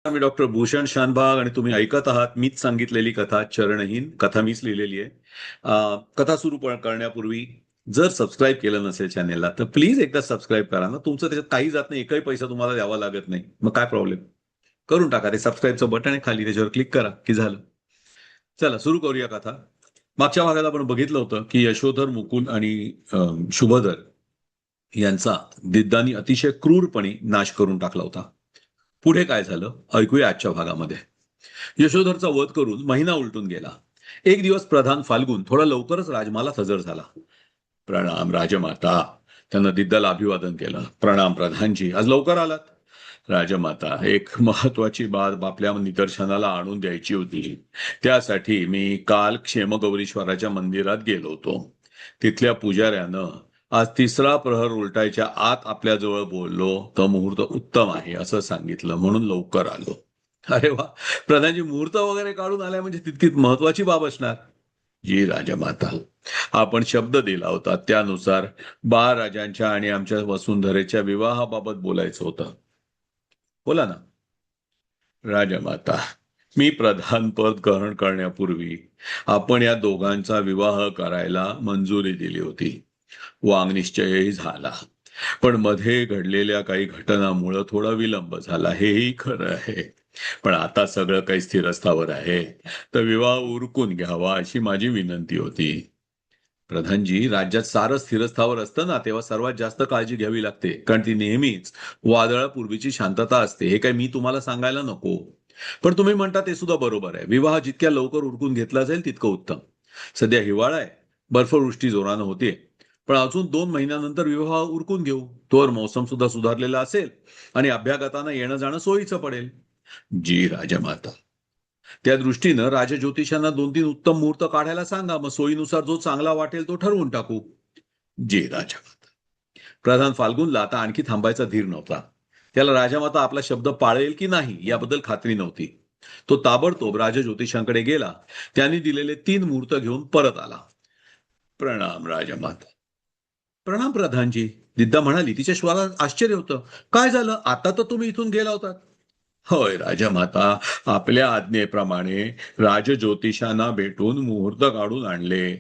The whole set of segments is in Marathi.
मी डॉक्टर भूषण शानभाग आणि तुम्ही ऐकत आहात मीच सांगितलेली कथा चरणहीन कथा मीच लिहिलेली आहे. कथा सुरू करण्यापूर्वी जर सबस्क्राईब केलं नसेल चॅनेलला तर प्लीज एकदा सबस्क्राईब करा ना. तुमचं त्याच्यात काही जात नाही, एकही पैसा तुम्हाला द्यावा लागत नाही. मग काय प्रॉब्लेम? करून टाका. ते सबस्क्राईबचं बटन आहे खाली, त्याच्यावर क्लिक करा की झालं. चला सुरू करूया कथा. मागच्या भागात आपण बघितलं होतं की यशोधर, मुकुंद आणि शुभधर यांचा दिद्दानी अतिशय क्रूरपणे नाश करून टाकला होता. पुढे काय झालं ऐकूया आजच्या भागामध्ये. यशोधरचा वध करून महिना उलटून गेला. एक दिवस प्रधान फाल्गुन थोडा लवकरच राजमाला हजर झाला. प्रणाम राजमाता. त्यानं दिद्दाला अभिवादन केलं. प्रणाम प्रधानजी, आज लवकर आलात. राजमाता, एक महत्वाची बाब आपल्या निदर्शनाला आणून द्यायची होती. त्यासाठी मी काल क्षेमगौरीश्वराच्या मंदिरात गेलो होतो. तिथल्या पुजाऱ्यानं आज तिसरा प्रहर उलटायच्या आत आपल्याजवळ बोललो तर मुहूर्त उत्तम आहे असं सांगितलं, म्हणून लवकर आलो. अरे वा, प्रधानजी मुहूर्त वगैरे काढून आलाय म्हणजे तितकीच महत्वाची बाब असणार. जी राजमाता, आपण शब्द दिला होता त्यानुसार राजांच्या आणि आमच्या वसुंधरेच्या विवाहाबाबत बोलायचं होतं. बोला ना. राजमाता, मी प्रधानपद ग्रहण करण्यापूर्वी आपण या दोघांचा विवाह करायला मंजुरी दिली होती. वांगनिश्चयही झाला, पण मध्ये घडलेल्या काही घटनांमुळे थोडा विलंब झाला, हेही खरं आहे. पण आता सगळं काही स्थिरस्थावर आहे, तर विवाह उरकून घ्यावा अशी माझी विनंती होती. प्रधानजी, राज्यात सारं स्थिरस्थावर असतं ना तेव्हा सर्वात जास्त काळजी घ्यावी लागते, कारण ती नेहमीच वादळापूर्वीची शांतता असते. हे काय मी तुम्हाला सांगायला नको. पण तुम्ही म्हणता ते सुद्धा बरोबर आहे. विवाह जितक्या लवकर उरकून घेतला जाईल तितकं उत्तम. सध्या हिवाळा आहे, बर्फवृष्टी जोरानं होते, पण अजून 2 महिन्यानंतर विवाह उरकून घेऊ. तोवर मौसम सुद्धा सुधारलेला असेल आणि अभ्यागतांना येणं जाणं सोयीचं पडेल. जी राजमाता, त्या दृष्टीनं राजज्योतिषांना 2-3 उत्तम मुहूर्त काढायला सांगा. मग सोयीनुसार जो चांगला वाटेल तो ठरवून टाकू. जी राजमाता. प्रधान फाल्गुनला आता आणखी थांबायचा धीर नव्हता. त्याला राजमाता आपला शब्द पाळेल की नाही याबद्दल खात्री नव्हती. तो ताबडतोब राजज्योतिषांकडे गेला. त्यांनी दिलेले 3 मुहूर्त घेऊन परत आला. प्रणाम राजमाता. प्रणाम प्रधानजी. दिद्दा म्हणाली. तिच्या श्वासात आश्चर्य होतं. काय झालं? आता तर तुम्ही इथून गेला होतात. होय राजमाता, आपल्या आज्ञेप्रमाणे राजज्योतिषांना भेटून मुहूर्त काढून आणले.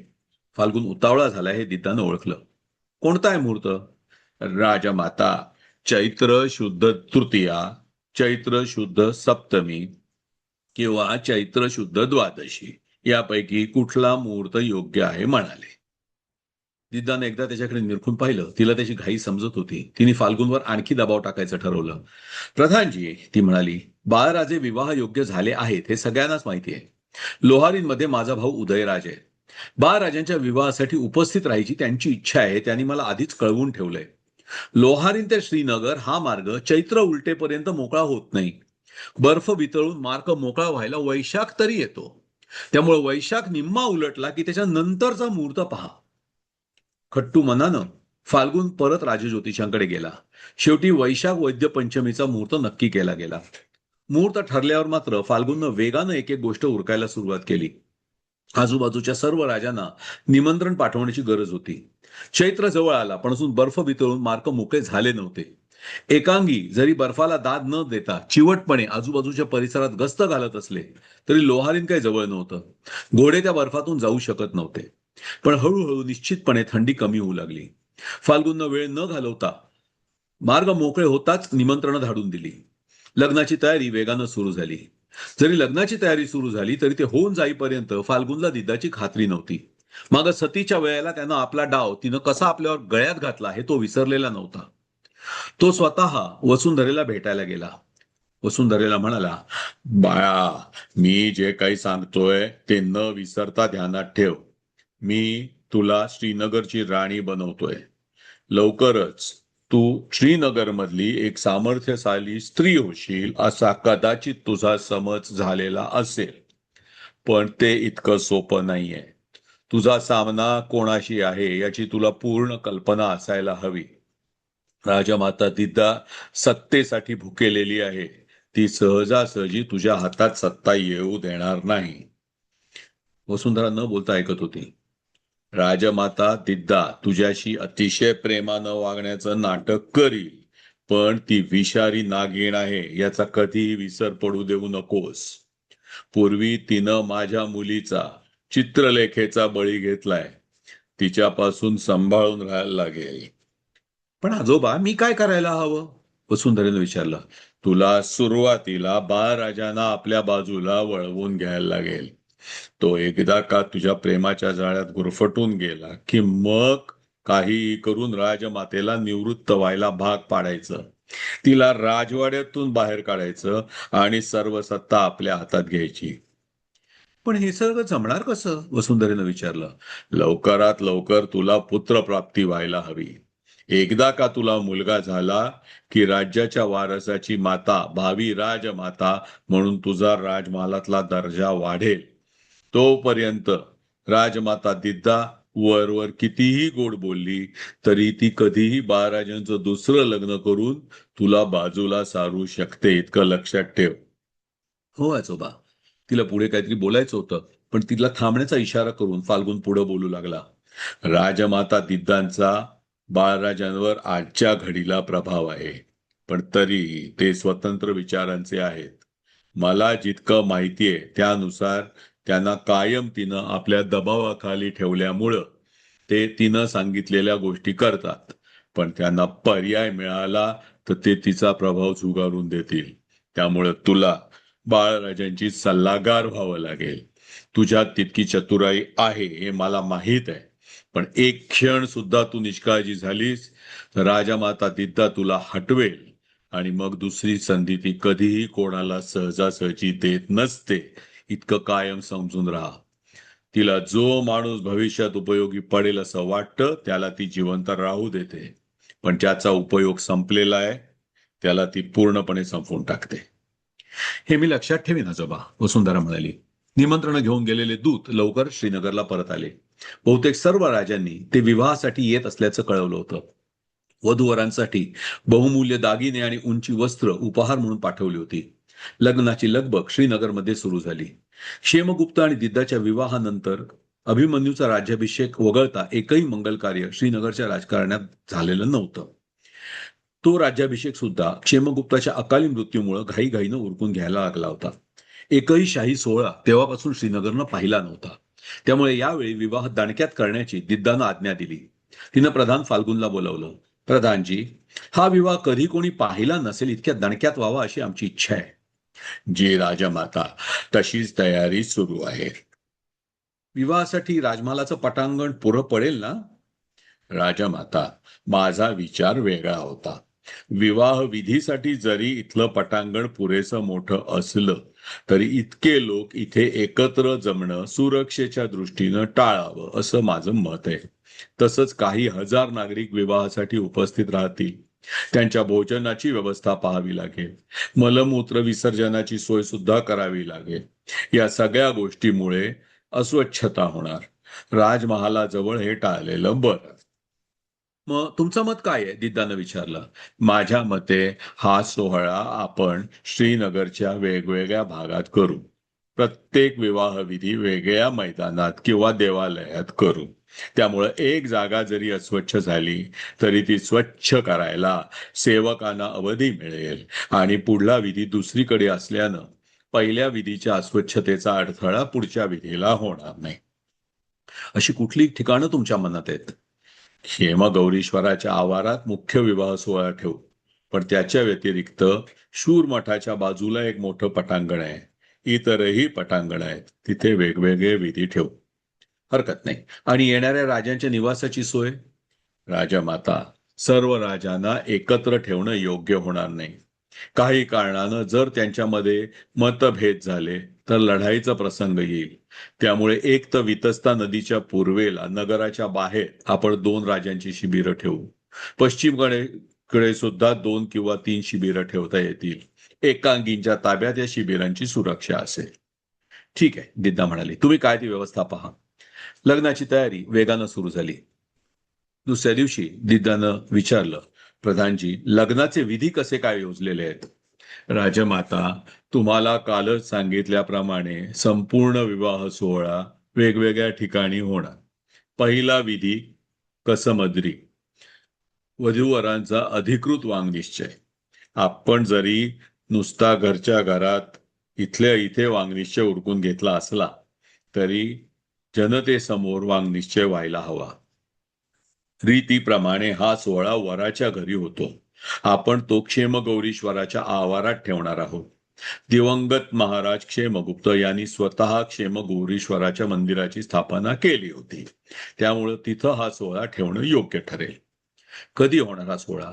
फाल्गुन उतावळा झाला हे दिद्दानं ओळखलं. कोणता आहे मुहूर्त? राजमाता, चैत्र शुद्ध तृतीया, चैत्र शुद्ध सप्तमी किंवा चैत्र शुद्ध द्वादशी यापैकी कुठला मुहूर्त योग्य आहे म्हणाले. दिद्दाने एकदा त्याच्याकडे निरखून पाहिलं. तिला त्याची घाई समजत होती. तिने फाल्गुनवर आणखी दबाव टाकायचं ठरवलं. प्रधानजी, ती म्हणाली, बाळराजे विवाह योग्य झाले आहेत हे सगळ्यांनाच माहिती आहे. लोहारींमध्ये माझा भाऊ उदयराज आहे. बाळराजांच्या विवाहासाठी उपस्थित राहायची त्यांची इच्छा आहे. त्यांनी मला आधीच कळवून ठेवलंय. लोहारीन ते श्रीनगर हा मार्ग चैत्र उलटेपर्यंत मोकळा होत नाही. बर्फ वितळून मार्ग मोकळा व्हायला वैशाख तरी येतो. त्यामुळे वैशाख निम्मा उलटला की त्याच्या नंतरचा मुहूर्त पहा. खट्टू मनानं फाल्गुन परत राजज्योतिषांकडे गेला. शेवटी वैशाख वैद्य पंचमीचा मुहूर्त नक्की केला गेला. मुहूर्त ठरल्यावर मात्र फाल्गुननं वेगानं एक एक गोष्ट उरकायला सुरुवात केली. आजूबाजूच्या सर्व राजांना निमंत्रण पाठवण्याची गरज होती. चैत्र जवळ आला, पण अजून बर्फ वितळून मार्ग मोकळे झाले नव्हते. एकांगी जरी बर्फाला दाद न देता चिवटपणे आजूबाजूच्या परिसरात गस्त घालत असले तरी लोहारीन काही जवळ नव्हतं. घोडे त्या बर्फातून जाऊ शकत नव्हते. पण हळूहळू निश्चितपणे थंडी कमी होऊ लागली. फाल्गुननं वेळ न घालवता मार्ग मोकळे होताच निमंत्रणं धाडून दिली. लग्नाची तयारी वेगानं सुरू झाली. जरी लग्नाची तयारी सुरू झाली तरी ते होऊन जाईपर्यंत फाल्गुनला दिदाची खात्री नव्हती. माग सतीच्या वेळेला त्यानं आपला डाव तिनं कसा आपल्यावर गळ्यात घातला हे तो विसरलेला नव्हता. तो स्वतः वसुंधरेला भेटायला गेला. वसुंधरेला म्हणाला, बाळा, मी जे काही सांगतोय ते न विसरता ध्यानात ठेव. मी तुला श्रीनगरची राणी बनवतोय. लवकरच तू श्रीनगरमधली एक सामर्थ्यशाली स्त्री होशील असा कदाचित तुझा समज झालेला असेल. पण ते इतकं सोपं नाहीये. तुझा सामना कोणाशी आहे याची तुला पूर्ण कल्पना असायला हवी. राजमाता दिद्दा सत्तेसाठी भुकेलेली आहे. ती सहजासहजी तुझ्या हातात सत्ता येऊ देणार नाही. वसुंधरा न बोलता ऐकत होती. राजमाता दिद्दा तुझ्याशी अतिशय प्रेमानं वागण्याचं नाटक करील, पण ती विषारी नागिण आहे याचा कधीही विसर पडू देऊ नकोस. पूर्वी तिनं माझ्या मुलीचा चित्रलेखेचा बळी घेतलाय. तिच्यापासून सांभाळून राहायला लागेल. पण आजोबा मी काय करायला हवं? वसुंधरेनं विचारलं. तुला सुरुवातीला बाळराजांना आपल्या बाजूला वळवून घ्यायला लागेल. तो एकदा का तुझ्या प्रेमाच्या जाळ्यात गुरफटून गेला की मग काहीही करून राजमातेला निवृत्त व्हायला भाग पाडायचं. तिला राजवाड्यातून बाहेर काढायचं आणि सर्व सत्ता आपल्या हातात घ्यायची. पण हे सगळं जमणार कसं? वसुंधरेनं विचारलं. लवकरात लवकर तुला पुत्रप्राप्ती व्हायला हवी. एकदा का तुला मुलगा झाला की राज्याच्या वारसाची माता, भावी राजमाता म्हणून तुझा राजमहालातला दर्जा वाढेल. तोपर्यंत राजमाता दिद्दा वरवर कितीही गोड बोलली तरी ती कधीही बाळराजांचं दुसरं लग्न करून तुला बाजूला सारू शकते, इतकं लक्षात ठेव. हो आजोबा. तिला पुढे काहीतरी बोलायचं होतं, पण तिला थांबण्याचा इशारा करून फाल्गुन पुढे बोलू लागला. राजमाता दिद्दांचा बाळराजांवर आजच्या घडीला प्रभाव आहे, पण तरी ते स्वतंत्र विचारांचे आहेत. मला जितकं माहितीये त्यानुसार त्यांना कायम तिनं आपल्या दबावाखाली ठेवल्यामुळं ते तिनं सांगितलेल्या गोष्टी करतात. पण त्यांना पर्याय मिळाला तर ते तिचा प्रभाव झुगारून देतील. त्यामुळे तुला बाळराजांची सल्लागार व्हावं लागेल. तुझ्यात तितकी चतुराई आहे हे मला माहीत आहे. पण एक क्षण सुद्धा तू निष्काळजी झालीस तर राजमाता दिद्दा तुला हटवेल आणि मग दुसरी संधी ती कधीही कोणाला सहजासहजी देत नसते, इतकं कायम समजून राहा. तिला जो माणूस भविष्यात उपयोगी पडेल असं वाटतं त्याला ती जिवंत राहू देते, पण ज्याचा उपयोग संपलेला आहे त्याला ती पूर्णपणे संपवून टाकते. हे मी लक्षात ठेवीन आजोबा, वसुंधरा म्हणाली. निमंत्रण घेऊन गेलेले दूत लवकर श्रीनगरला परत आले. बहुतेक सर्व राजांनी ते विवाहासाठी येत असल्याचं कळवलं होतं. वधूवरांसाठी बहुमूल्य दागिने आणि उंची वस्त्र उपहार म्हणून पाठवली होती. लग्नाची लगबग श्रीनगरमध्ये सुरू झाली. क्षेमगुप्त आणि दिद्दाच्या विवाहानंतर अभिमन्यूचा राज्याभिषेक वगळता एकही मंगल कार्य श्रीनगरच्या राजकारणात झालेलं नव्हतं. तो राज्याभिषेक सुद्धा क्षेमगुप्ताच्या अकाली मृत्यूमुळे घाईघाईनं उरकून घ्यायला लागला होता. एकही शाही सोहळा तेव्हापासून श्रीनगरनं पाहिला नव्हता. त्यामुळे यावेळी विवाह दणक्यात करण्याची दिद्दानं आज्ञा दिली. तिनं प्रधान फाल्गुनला बोलावलं. प्रधानजी, हा विवाह कधी कोणी पाहिला नसेल इतक्या दणक्यात व्हावा अशी आमची इच्छा आहे. जी राजमाता, तशीच तयारी सुरू आहे. विवाहासाठी राजमहालाचं पटांगण पुरं पडेल ना? राजमाता, माझा विचार वेगळा होता. विवाह विधीसाठी जरी इथलं पटांगण पुरेसं मोठं असलं तरी इतके लोक इथे एकत्र जमणं सुरक्षेच्या दृष्टीनं टाळावं असं माझं मत आहे. तसंच काही हजार नागरिक विवाहासाठी उपस्थित राहतील. त्यांच्या भोजनाची व्यवस्था पाहावी लागेल. मलमूत्र विसर्जनाची सोय सुद्धा करावी लागेल. या सगळ्या गोष्टीमुळे अस्वच्छता होणार. राजमहालाजवळ हे टाळलेलं बरं. मग तुमचं मत काय आहे? दिद्दानं विचारलं. माझ्या मते हा सोहळा आपण श्रीनगरच्या वेगवेगळ्या भागात करू. प्रत्येक विवाहविधी वेगळ्या मैदानात किंवा देवालयात करू. त्यामुळे एक जागा जरी अस्वच्छ झाली तरी ती स्वच्छ करायला सेवकांना अवधी मिळेल आणि पुढला विधी दुसरीकडे असल्यानं पहिल्या विधीच्या अस्वच्छतेचा अडथळा पुढच्या विधीला होणार नाही. अशी कुठली ठिकाणं तुमच्या मनात आहेत? हेमगौरीश्वराच्या आवारात मुख्य विवाह सोहळा ठेवू, पण त्याच्या व्यतिरिक्त शूर मठाच्या बाजूला एक मोठं पटांगण आहे. इतरही पटांगण आहेत, तिथे वेगवेगळे विधी ठेवू. हरकत नाही. आणि येणाऱ्या राजांच्या निवासाची सोय? राजमाता, सर्व राजांना एकत्र ठेवणं योग्य होणार नाही. काही कारणानं जर त्यांच्यामध्ये मतभेद झाले तर लढाईचा प्रसंग येईल. त्यामुळे एक तर वितस्ता नदीच्या पूर्वेला नगराच्या बाहेर आपण 2 राजांची शिबिरं ठेवू. पश्चिमकडे सुद्धा 2 किंवा 3 शिबिरं ठेवता येतील. एकांगींच्या ताब्यात या शिबिरांची सुरक्षा असेल. ठीक आहे, दिद्दा म्हणाली. तुम्ही काय ती व्यवस्था पहा. लग्नाची तयारी वेगानं सुरू झाली. दुसऱ्या दिवशी दिद्दानं विचारलं. प्रधानजी, लग्नाचे विधी कसे काय योजलेले आहेत? राजमाता, तुम्हाला कालच सांगितल्याप्रमाणे संपूर्ण विवाह सोहळा वेगवेगळ्या ठिकाणी होणार. पहिला विधी कसमद्री, वधूवरांचा अधिकृत वांगनिश्चय. आपण जरी नुसता घरच्या घरात इथल्या इथे वांगनिश्चय उरकून घेतला असला तरी जनतेसमोर वांगनिश्चय व्हायला हवा. रीतीप्रमाणे हा सोहळा वराच्या घरी होतो. आपण तो क्षेमगौरीश्वराच्या आवारात ठेवणार आहोत. दिवंगत महाराज क्षेमगुप्त यांनी स्वतः क्षेमगौरीश्वराच्या मंदिराची स्थापना केली होती. त्यामुळं तिथं हा सोहळा ठेवणं योग्य ठरेल. कधी होणार हा सोहळा?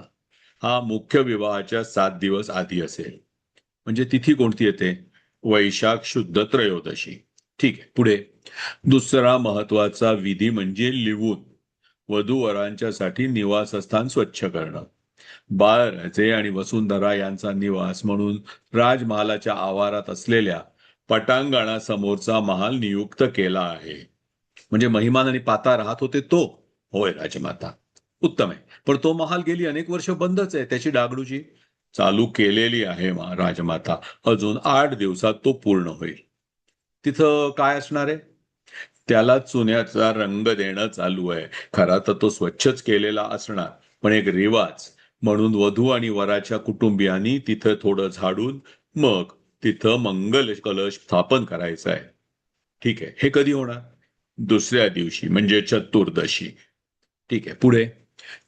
हा मुख्य विवाहाच्या 7 दिवस आधी असेल. म्हणजे तिथी कोणती येते? वैशाख शुद्ध त्रयोदशी. ठीक आहे, पुढे दुसरा महत्वाचा विधी म्हणजे लिहून वधूवरांच्यासाठी निवासस्थान स्वच्छ करणं. बाळराजे आणि वसुंधरा यांचा निवास म्हणून राजमहालाच्या आवारात असलेल्या पटांगणासमोरचा महाल नियुक्त केला आहे. म्हणजे महिमान आणि पाता राहत होते तो? होय राजमाता. उत्तम आहे. पण तो महाल गेली अनेक वर्ष बंदच आहे. त्याची डागडुजी चालू केलेली आहे राजमाता. अजून 8 दिवसात तो पूर्ण होईल. तिथं काय असणार आहे? त्याला चुन्याचा रंग देणं चालू आहे. खरा तर तो स्वच्छच केलेला असणार, पण एक रिवाज म्हणून वधू आणि वराच्या कुटुंबियांनी तिथं थोडं झाडून मग तिथं मंगल कलश स्थापन करायचा आहे. ठीक आहे, हे कधी होणार? दुसऱ्या दिवशी म्हणजे चतुर्दशी. ठीक आहे, पुढे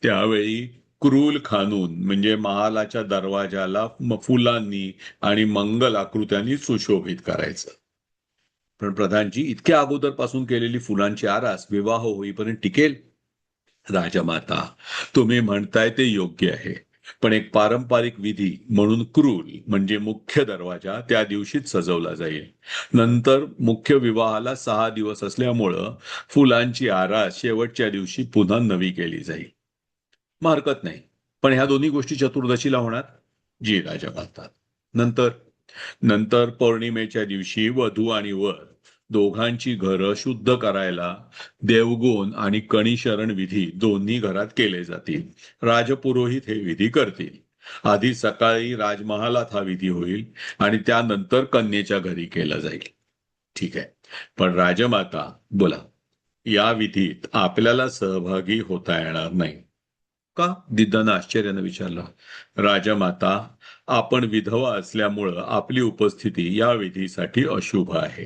त्यावेळी क्रूल खानून म्हणजे महालाच्या दरवाजाला फुलांनी आणि मंगल आकृत्यांनी सुशोभित करायचं. पण प्रधानजी, इतक्या अगोदरपासून केलेली फुलांची आरास विवाह होईपर्यंत टिकेल? राजमाता, तुम्ही म्हणताय ते योग्य आहे, पण एक पारंपरिक विधी म्हणून क्रूल म्हणजे मुख्य दरवाजा त्या दिवशीच सजवला जाईल. नंतर मुख्य विवाहाला 6 दिवस असल्यामुळं फुलांची आरास शेवटच्या दिवशी पुन्हा नवी केली जाईल. मग हरकत नाही, पण ह्या दोन्ही गोष्टी चतुर्दशीला होणार? जी राजमाता. नंतर नंतर पौर्णिमेच्या दिवशी वधू आणि वर दोघांची घरं शुद्ध करायला देवगुण आणि कणीशरण विधी दोन्ही घरात केले जातील. राजपुरोहित हे विधी करतील. आधी सकाळी राजमहालात हा विधी होईल आणि त्यानंतर कन्येच्या घरी केला जाईल. ठीक आहे, पण राजमाता बोला, या विधीत आपल्याला सहभागी होता येणार नाही का? दिद्दानं आश्चर्यानं विचारलं. राजमाता, आपण विधवा असल्यामुळं आपली उपस्थिती या विधीसाठी अशुभ आहे.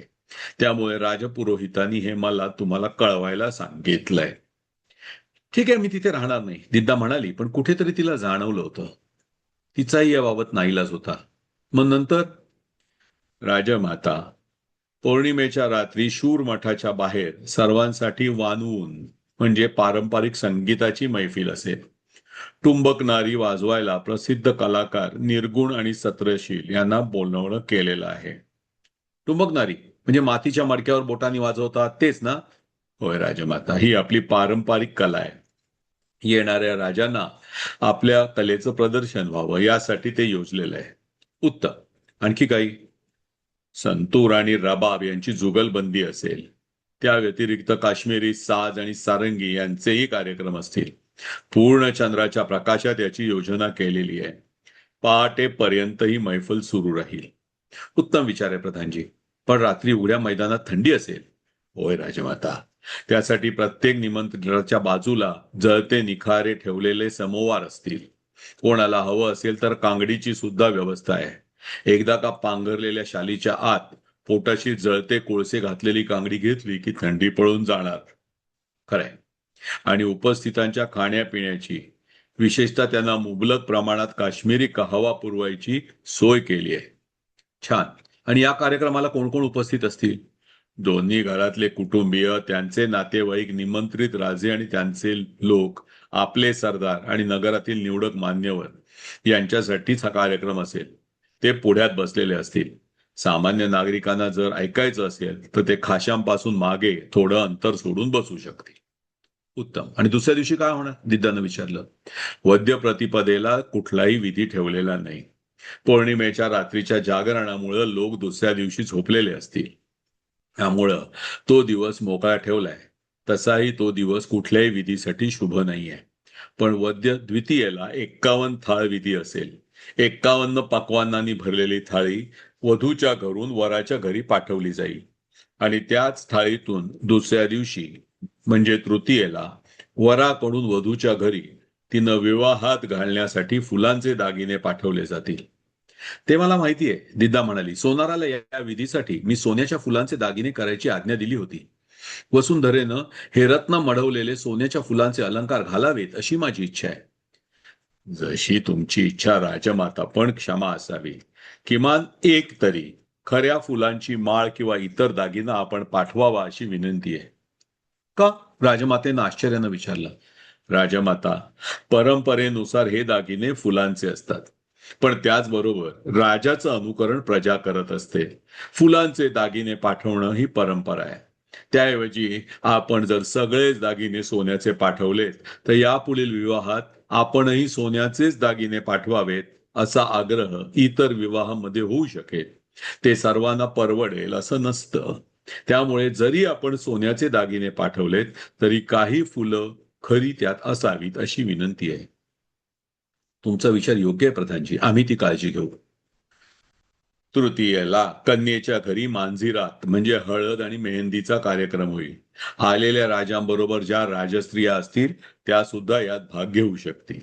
त्यामुळे राजपुरोहितांनी हे मला तुम्हाला कळवायला सांगितलंय. ठीक आहे, मी तिथे राहणार नाही, दिद्दा म्हणाली. पण कुठेतरी तिला जाणवलं होतं तिचाही याबाबत नाईलाज होता. मग नंतर? राजमाता, पौर्णिमेच्या रात्री शूर मठाच्या बाहेर सर्वांसाठी वानवून म्हणजे पारंपरिक संगीताची मैफिल असेल. टुंबक नारी वाजवायला प्रसिद्ध कलाकार निर्गुण आणि सत्रशील यांना बोलवणं केलेलं आहे. टुंबक नारी म्हणजे मातीच्या मडक्यावर बोटांनी वाजवतात तेच ना? होय राजमाता, ही आपली पारंपरिक कला आहे. येणाऱ्या राजांना आपल्या कलेचं प्रदर्शन व्हावं यासाठी ते योजलेलं आहे. उत्तम. आणखी काही? संतूर आणि रबाब यांची जुगलबंदी असेल. त्या व्यतिरिक्त काश्मीरी साज आणि सारंगी यांचेही कार्यक्रम असतील. पूर्ण चंद्राच्या प्रकाशात याची योजना केलेली आहे. पहाटेपर्यंत ही मैफल सुरू राहील. उत्तम विचार आहे प्रधानजी. पण रात्री उघड्या मैदानात थंडी असेल? होय राजमाता, त्यासाठी प्रत्येक निमंत्रणाच्या बाजूला जळते निखारे ठेवलेले समोवार असतील. कोणाला हवं असेल तर कांगडीची सुद्धा व्यवस्था आहे. एकदा का पांघरलेल्या शालीच्या आत पोटाशी जळते कोळसे घातलेली कांगडी घेतली की थंडी पळून जाणार. खरंय. आणि उपस्थितांच्या खाण्यापिण्याची, विशेषतः त्यांना मुबलक प्रमाणात काश्मीरी कहवा पुरवायची सोय केली आहे. छान. आणि या कार्यक्रमाला कोण कोण उपस्थित असतील? दोन्ही घरातले कुटुंबीय, त्यांचे नातेवाईक, निमंत्रित राजे आणि त्यांचे लोक, आपले सरदार आणि नगरातील निवडक मान्यवर यांच्यासाठीच हा कार्यक्रम असेल. ते पुढ्यात बसलेले असतील. सामान्य नागरिकांना जर ऐकायचं असेल तर ते खाशांपासून मागे थोडं अंतर सोडून बसू शकतील. उत्तम. आणि दुसऱ्या दिवशी काय होणार? दिद्दानं विचारलं. वद्य प्रतिपदेला कुठलाही विधी ठेवलेला नाही. पौर्णिमेच्या रात्रीच्या जागरणामुळे लोक दुसऱ्या दिवशी झोपलेले असतील. त्यामुळं तो दिवस मोकळा ठेवलाय. तसाही तो दिवस कुठल्याही विधीसाठी शुभ नाहीये. पण वद्य द्वितीयेला 51 थाळ विधी असेल. 51 पक्वान्नांनी भरलेली थाळी वधूच्या घरून वराच्या घरी पाठवली जाईल आणि त्याच थाळीतून दुसऱ्या दिवशी म्हणजे तृतीयेला वराकडून वधूच्या घरी तिनं विवाहात घालण्यासाठी फुलांचे दागिने पाठवले जातील. ते मला माहिती आहे, दिद्दा म्हणाली. सोनाराला या विधीसाठी मी सोन्याच्या फुलांचे दागिने करायची आज्ञा दिली होती. वसुंधरेनं हे रत्न मढवलेले सोन्याच्या फुलांचे अलंकार घालावेत अशी माझी इच्छा आहे. जशी तुमची इच्छा राजमाता, पण क्षमा असावी. किमान एक तरी खऱ्या फुलांची माळ किंवा इतर दागिना आपण पाठवावा अशी विनंती आहे. का? राजमातेनं आश्चर्यानं विचारलं. राजमाता, परंपरेनुसार हे दागिने फुलांचे असतात, पण त्याचबरोबर राजाचं अनुकरण प्रजा करत असते. फुलांचे दागिने पाठवणं ही परंपरा आहे. त्याऐवजी आपण जर सगळेच दागिने सोन्याचे पाठवलेत तर यापुढील विवाहात आपणही सोन्याचेच दागिने पाठवावेत असा आग्रह इतर विवाहामध्ये होऊ शकेल. ते सर्वांना परवडेल असं नसतं. त्यामुळे जरी आपण सोन्याचे दागिने पाठवलेत तरी काही फुलं खरी त्यात असावीत अशी विनंती आहे. तुमचा विचार योग्य आहे प्रधानजी, आम्ही ती काळजी घेऊ. तृतीयेला कन्येच्या घरी मांजिरात म्हणजे हळद आणि मेहंदीचा कार्यक्रम होईल. आलेल्या राजांबरोबर ज्या राजस्त्रिया असतील त्या सुद्धा यात भाग घेऊ शकतील.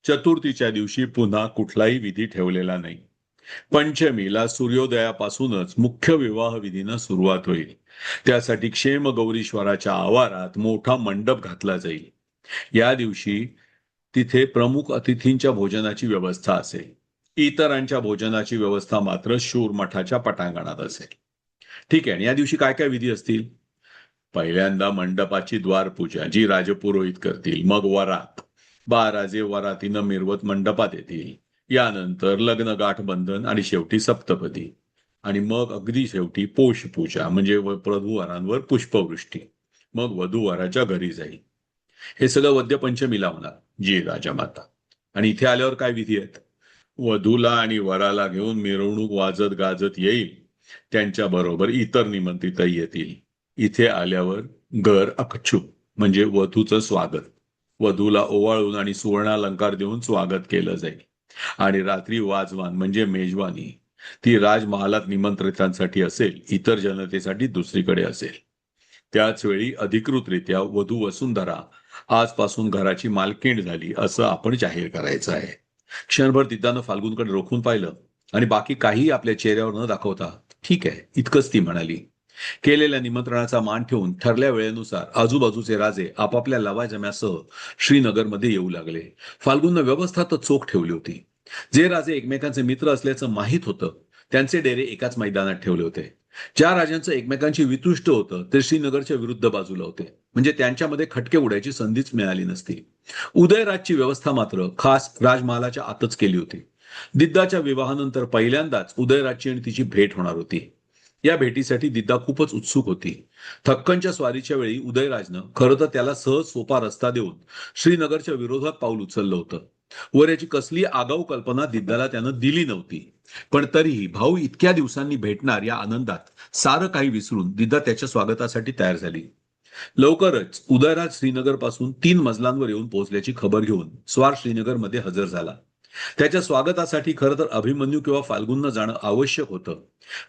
चतुर्थीच्या दिवशी पुन्हा कुठलाही विधी ठेवलेला नाही. पंचमीला सूर्योदयापासूनच मुख्य विवाह विधीनं सुरुवात होईल. त्यासाठी क्षेमगौरीश्वराच्या आवारात मोठा मंडप घातला जाईल. या दिवशी तिथे प्रमुख अतिथींच्या भोजनाची व्यवस्था असेल. इतरांच्या भोजनाची व्यवस्था मात्र शूर मठाच्या पटांगणात असेल. ठीक आहे. आणि या दिवशी काय काय विधी असतील? पहिल्यांदा मंडपाची द्वारपूजा जी राजपुरोहित करतील. मग वरात. 12 वरातीनं मिरवत मंडपात येतील. यानंतर लग्न गाठबंधन आणि शेवटी सप्तपदी. आणि मग अगदी शेवटी पोषपूजा म्हणजे वधूवरांवर पुष्पवृष्टी. मग वधूवराच्या घरी जाईल. हे सगळं वद्यपंचमीला होणार. जी राजमाता. आणि इथे आल्यावर काय विधी आहेत? वधूला आणि वराला घेऊन मिरवणूक वाजत गाजत येईल. त्यांच्या बरोबर इतर निमंत्रितही येतील. इथे आल्यावर घर अकच्छू म्हणजे वधूचं स्वागत. वधूला ओवाळून आणि सुवर्णालंकार देऊन स्वागत केलं जाईल. आणि रात्री वाजवान म्हणजे मेजवानी ती राजमहालात निमंत्रितांसाठी असेल, इतर जनतेसाठी दुसरीकडे असेल. त्याच वेळी अधिकृतरित्या वधू वसुंधरा आजपासून घराची मालकीण झाली असं आपण जाहीर करायचं आहे. क्षणभर दिद्दानं फाल्गुनकडे रोखून पाहिलं आणि बाकी काही आपल्या चेहऱ्यावर न दाखवता ठीक आहे इतकंच ती म्हणाली. केलेल्या निमंत्रणाचा मान ठेवून ठरल्या वेळेनुसार आजूबाजूचे राजे आपापल्या लवाजम्यासह श्रीनगरमध्ये येऊ लागले. फाल्गुननं व्यवस्था तर चोख ठेवली होती. जे राजे एकमेकांचे मित्र असल्याचं माहीत होतं त्यांचे डेरे एकाच मैदानात ठेवले होते. ज्या राजांचं एकमेकांची वितुष्ट होतं ते श्रीनगरच्या विरुद्ध बाजूला होते. म्हणजे त्यांच्यामध्ये खटके उडायची संधीच मिळाली नसती. उदयराजची व्यवस्था मात्र खास राजमहालाच्या आतच केली होती. दिद्दाच्या विवाहानंतर पहिल्यांदाच उदयराजची आणि तिची भेट होणार होती. या भेटीसाठी दिद्दा खूपच उत्सुक होती. थक्कनच्या स्वारीच्या वेळी उदयराजनं खरं तर त्याला सहज सोपा रस्ता देऊन श्रीनगरच्या विरोधात पाऊल उचललं होतं. वर याची कसली आगाऊ कल्पना दिद्दाला त्यानं दिली नव्हती. पण तरीही भाऊ इतक्या दिवसांनी भेटणार या आनंदात सारं काही विसरून दिद्दा त्याच्या स्वागतासाठी तयार झाली. लवकरच उदयराज श्रीनगर पासून 3 मजलांवर येऊन पोहोचल्याची खबर घेऊन स्वार श्रीनगरमध्ये हजर झाला. त्याच्या स्वागतासाठी खरं तर अभिमन्यू किंवा फाल्गुननं जाणं आवश्यक होतं.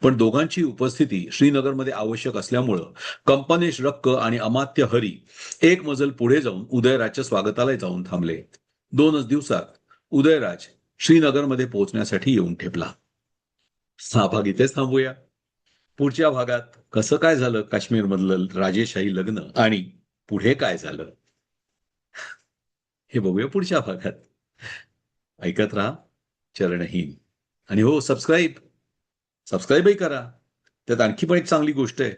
पण दोघांची उपस्थिती श्रीनगरमध्ये आवश्यक असल्यामुळं कंपनेश रक्क आणि अमात्य हरी 1 मजल पुढे जाऊन उदयराजच्या स्वागताला जाऊन थांबले. 2च दिवसात उदयराज श्रीनगरमध्ये पोहोचण्यासाठी येऊन ठेपला. हा भाग इथेच थांबूया. पुढच्या भागात कसं काय झालं काश्मीरमधलं राजेशाही लग्न आणि पुढे काय झालं हे बघूया पुढच्या भागात. ऐकत राहा चरणहीन. आणि हो सबस्क्राईबही करा. त्यात आणखी पण एक चांगली गोष्ट आहे.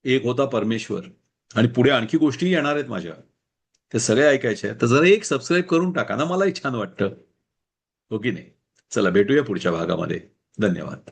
एक होता परमेश्वर आणि पुढे आणखी गोष्टी येणार आहेत माझ्या. ते सगळे ऐकायचे तर जरा एक सबस्क्राईब करून टाका ना, मलाही छान वाटतं. हो की नाही? चला भेटूया पुढच्या भागामध्ये. धन्यवाद.